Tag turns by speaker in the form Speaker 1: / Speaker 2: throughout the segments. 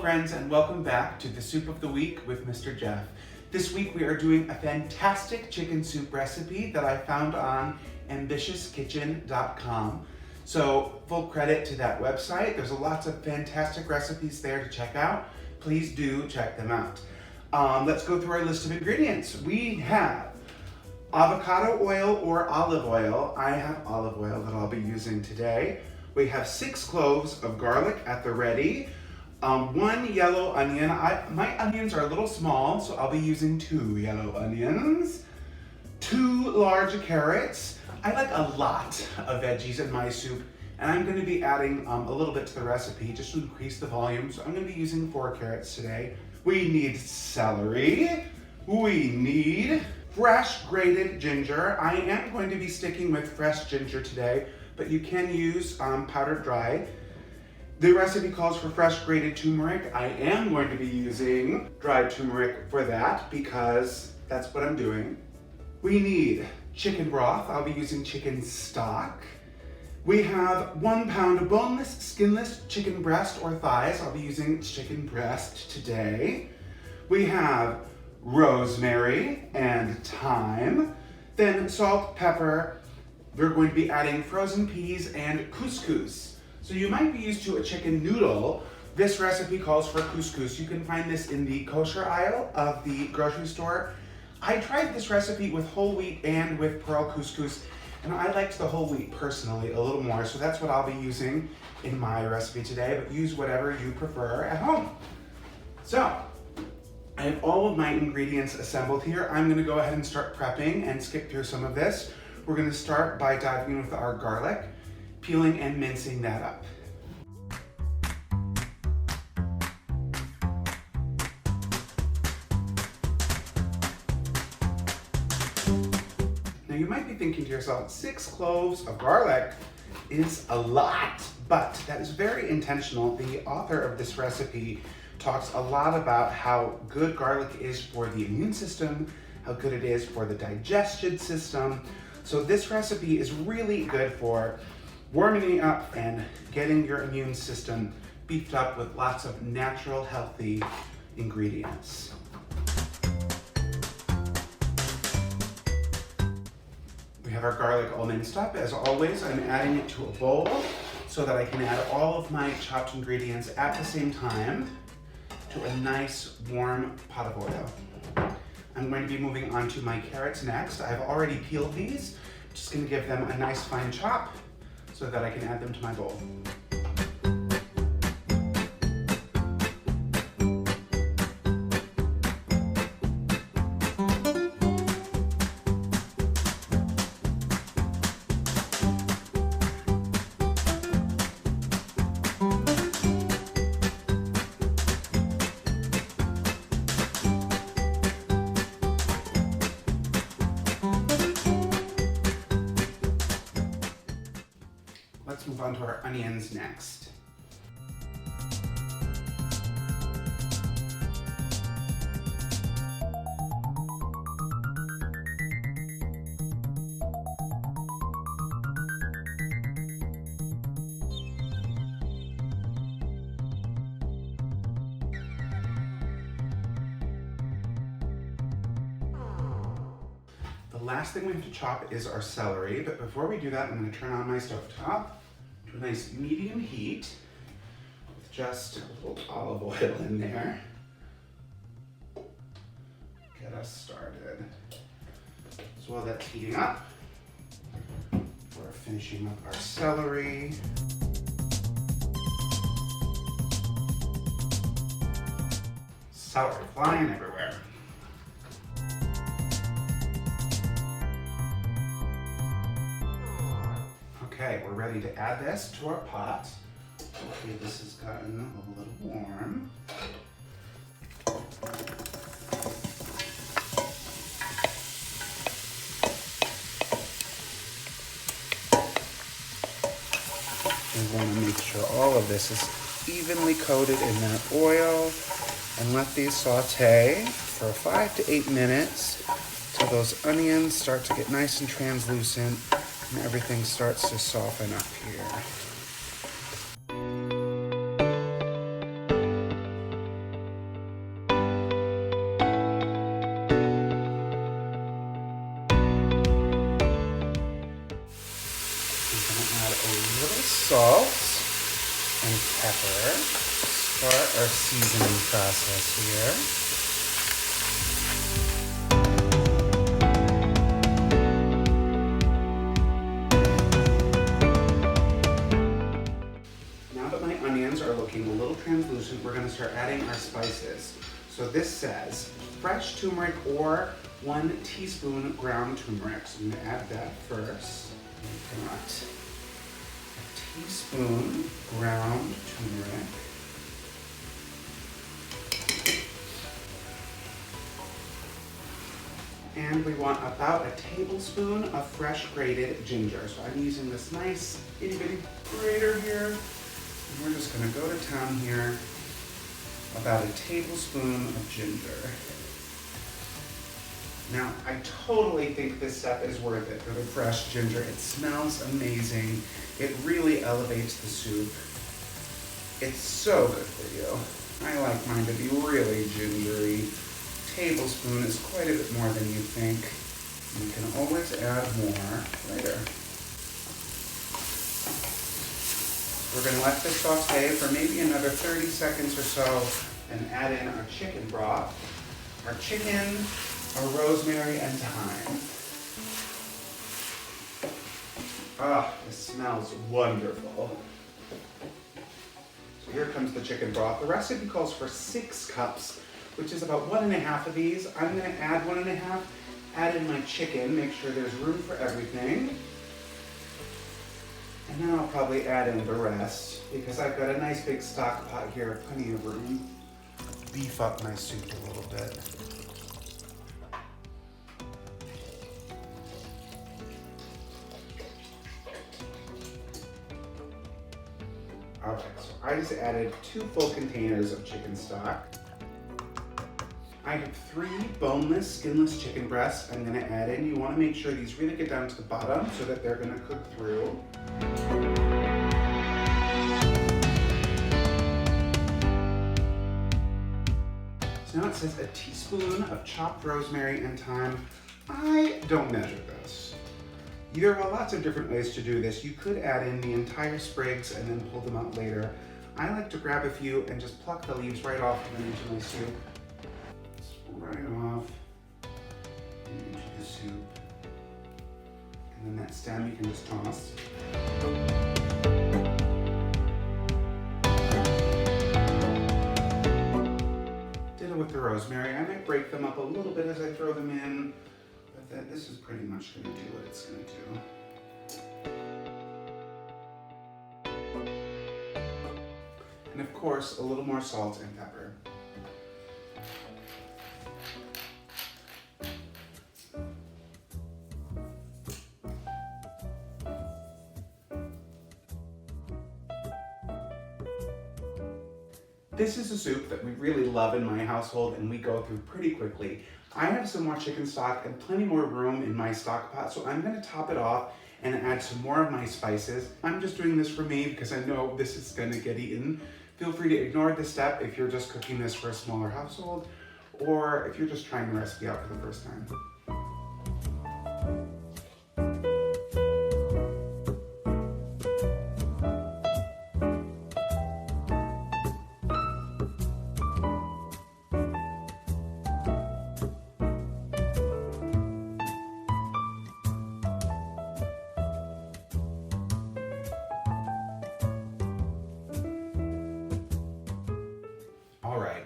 Speaker 1: friends, and welcome back to the Soup of the Week with Mr. Jeff. This week we are doing a fantastic chicken soup recipe that I found on ambitiouskitchen.com. So full credit to that website. There's lots of fantastic recipes there to check out. Please do check them out. Let's go through our list of ingredients. We have avocado oil or olive oil. I have olive oil that I'll be using today. We have 6 cloves of garlic at the ready. 1 yellow onion. My onions are a little small, so I'll be using 2 yellow onions. 2 large carrots. I like a lot of veggies in my soup, and I'm going to be adding a little bit to the recipe just to increase the volume, so I'm going to be using 4 carrots today. We need celery. We need fresh grated ginger. I am going to be sticking with fresh ginger today, but you can use powdered dry. The recipe calls for fresh grated turmeric. I am going to be using dried turmeric for that because that's what I'm doing. We need chicken broth. I'll be using chicken stock. We have 1 pound of boneless, skinless chicken breast or thighs. I'll be using chicken breast today. We have rosemary and thyme. Then salt, pepper. We're going to be adding frozen peas and couscous. So you might be used to a chicken noodle. This recipe calls for couscous. You can find this in the kosher aisle of the grocery store. I tried this recipe with whole wheat and with pearl couscous, and I liked the whole wheat personally a little more, so that's what I'll be using in my recipe today, but use whatever you prefer at home. So, I have all of my ingredients assembled here. I'm gonna go ahead and start prepping and skip through some of this. We're gonna start by diving in with our garlic, peeling and mincing that up. Now you might be thinking to yourself, 6 cloves of garlic is a lot, but that is very intentional. The author of this recipe talks a lot about how good garlic is for the immune system, how good it is for the digestion system. So this recipe is really good for warming up and getting your immune system beefed up with lots of natural, healthy ingredients. We have our garlic all minced up. As always, I'm adding it to a bowl so that I can add all of my chopped ingredients at the same time to a nice warm pot of oil. I'm going to be moving on to my carrots next. I've already peeled these. I'm just going to give them a nice fine chop so that I can add them to my bowl. Let's move on to our onions next. The last thing we have to chop is our celery, but before we do that, I'm going to turn on my stovetop to a nice medium heat with just a little olive oil in there. Get us started. So while that's heating up, we're finishing up our celery. Celery flying everywhere. Okay, we're ready to add this to our pot. Okay, this has gotten a little warm. We want to make sure all of this is evenly coated in that oil, and let these saute for 5 to 8 minutes till those onions start to get nice and translucent and everything starts to soften up here. salt and pepper. Start our seasoning process here. Now that my onions are looking a little translucent, we're going to start adding our spices. So this says fresh turmeric or 1 teaspoon ground turmeric. So I'm going to add that first. We've got a teaspoon ground turmeric. And we want about a tablespoon of fresh grated ginger. So I'm using this nice itty bitty grater here. And we're just gonna go to town here. About a tablespoon of ginger. Now, I totally think this step is worth it for the fresh ginger. It smells amazing. It really elevates the soup. It's so good for you. I like mine to be really gingery. Tablespoon is quite a bit more than you think. You can always add more later. We're going to let this saute for maybe another 30 seconds or so and add in our chicken broth, our chicken, our rosemary and thyme. Ah, this smells wonderful. So here comes the chicken broth. The recipe calls for 6 cups, which is about 1.5 of these. I'm going to add 1.5, add in my chicken, make sure there's room for everything. And then I'll probably add in the rest because I've got a nice big stock pot here, plenty of room. Beef up my soup a little bit. Okay, so I just added 2 full containers of chicken stock. I have 3 boneless, skinless chicken breasts I'm going to add in. You want to make sure these really get down to the bottom so that they're going to cook through. So now it says a teaspoon of chopped rosemary and thyme. I don't measure this. There are lots of different ways to do this. You could add in the entire sprigs and then pull them out later. I like to grab a few and just pluck the leaves right off and then into my soup. Right off into the soup. And then that stem you can just toss. Ditto with the rosemary. I might break them up a little bit as I throw them in, but this is pretty much going to do what it's going to do. And of course, a little more salt and pepper. This is a soup that we really love in my household and we go through pretty quickly. I have some more chicken stock and plenty more room in my stock pot, so I'm going to top it off and add some more of my spices. I'm just doing this for me because I know this is going to get eaten. Feel free to ignore this step if you're just cooking this for a smaller household or if you're just trying the recipe out for the first time.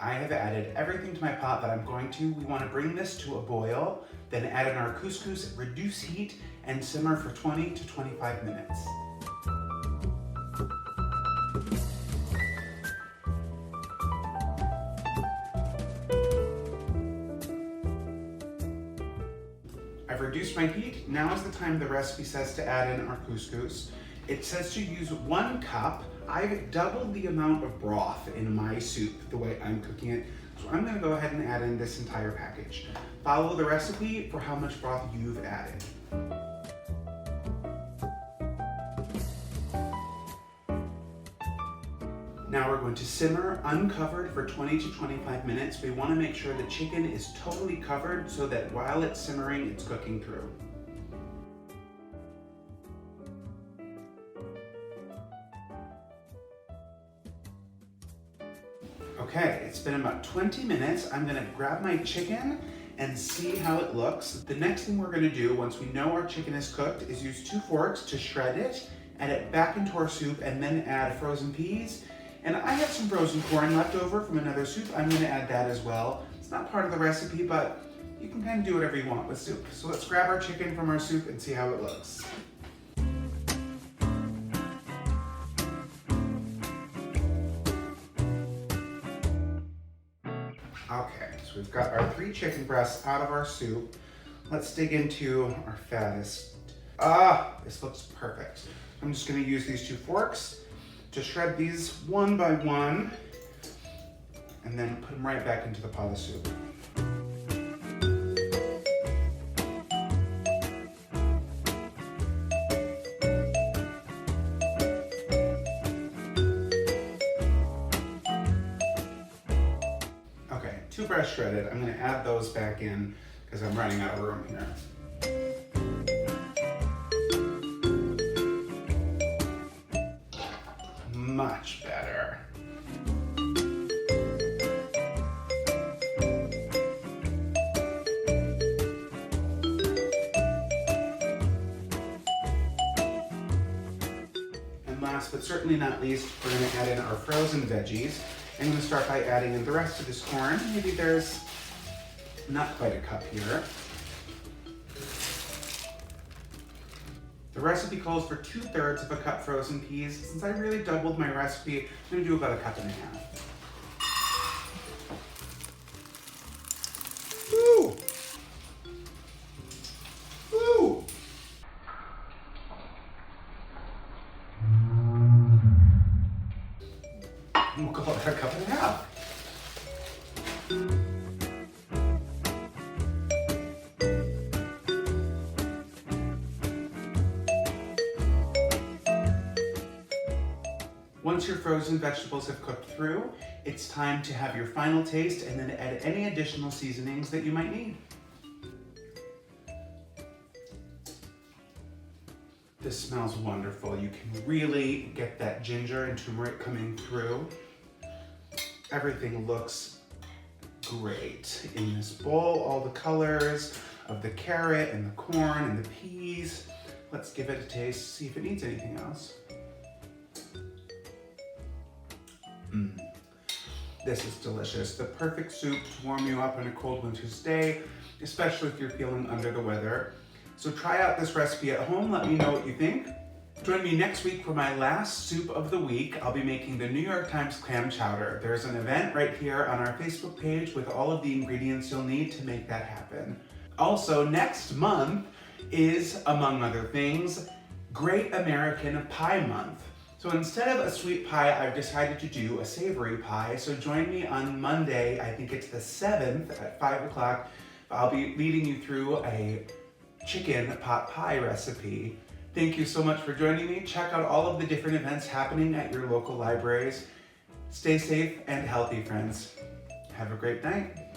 Speaker 1: I have added everything to my pot that I'm going to. We want to bring this to a boil, then add in our couscous, reduce heat, and simmer for 20 to 25 minutes. I've reduced my heat. Now is the time the recipe says to add in our couscous. It says to use 1 cup. I've doubled the amount of broth in my soup the way I'm cooking it, so I'm going to go ahead and add in this entire package. Follow the recipe for how much broth you've added. Now we're going to simmer uncovered for 20 to 25 minutes. We want to make sure the chicken is totally covered so that while it's simmering, it's cooking through. Okay, it's been about 20 minutes. I'm gonna grab my chicken and see how it looks. The next thing we're gonna do once we know our chicken is cooked is use 2 forks to shred it, add it back into our soup, and then add frozen peas. And I have some frozen corn left over from another soup. I'm gonna add that as well. It's not part of the recipe, but you can kind of do whatever you want with soup. So let's grab our chicken from our soup and see how it looks. Okay, so we've got our 3 chicken breasts out of our soup. Let's dig into our fattest. This looks perfect. I'm just gonna use these 2 forks to shred these one by one and then put them right back into the pot of soup. Okay, 2 breasts shredded. I'm gonna add those back in because I'm running out of room here. Much better. And last but certainly not least, we're going to add in our frozen veggies. I'm going to start by adding in the rest of this corn. Maybe there's not quite a cup here. The recipe calls for 2/3 of a cup frozen peas. Since I really doubled my recipe, I'm gonna do about 1.5 cups. Woo! Woo! We'll call that 1.5 cups. Once your frozen vegetables have cooked through, it's time to have your final taste and then add any additional seasonings that you might need. This smells wonderful. You can really get that ginger and turmeric coming through. Everything looks great in this bowl. All the colors of the carrot and the corn and the peas. Let's give it a taste, see if it needs anything else. This is delicious. The perfect soup to warm you up on a cold winter's day, especially if you're feeling under the weather. So try out this recipe at home. Let me know what you think. Join me next week for my last soup of the week. I'll be making the New York Times clam chowder. There's an event right here on our Facebook page with all of the ingredients you'll need to make that happen. Also, next month is, among other things, Great American Pie Month. So instead of a sweet pie, I've decided to do a savory pie. So join me on Monday, I think it's the 7th at 5 o'clock. I'll be leading you through a chicken pot pie recipe. Thank you so much for joining me. Check out all of the different events happening at your local libraries. Stay safe and healthy, friends. Have a great night.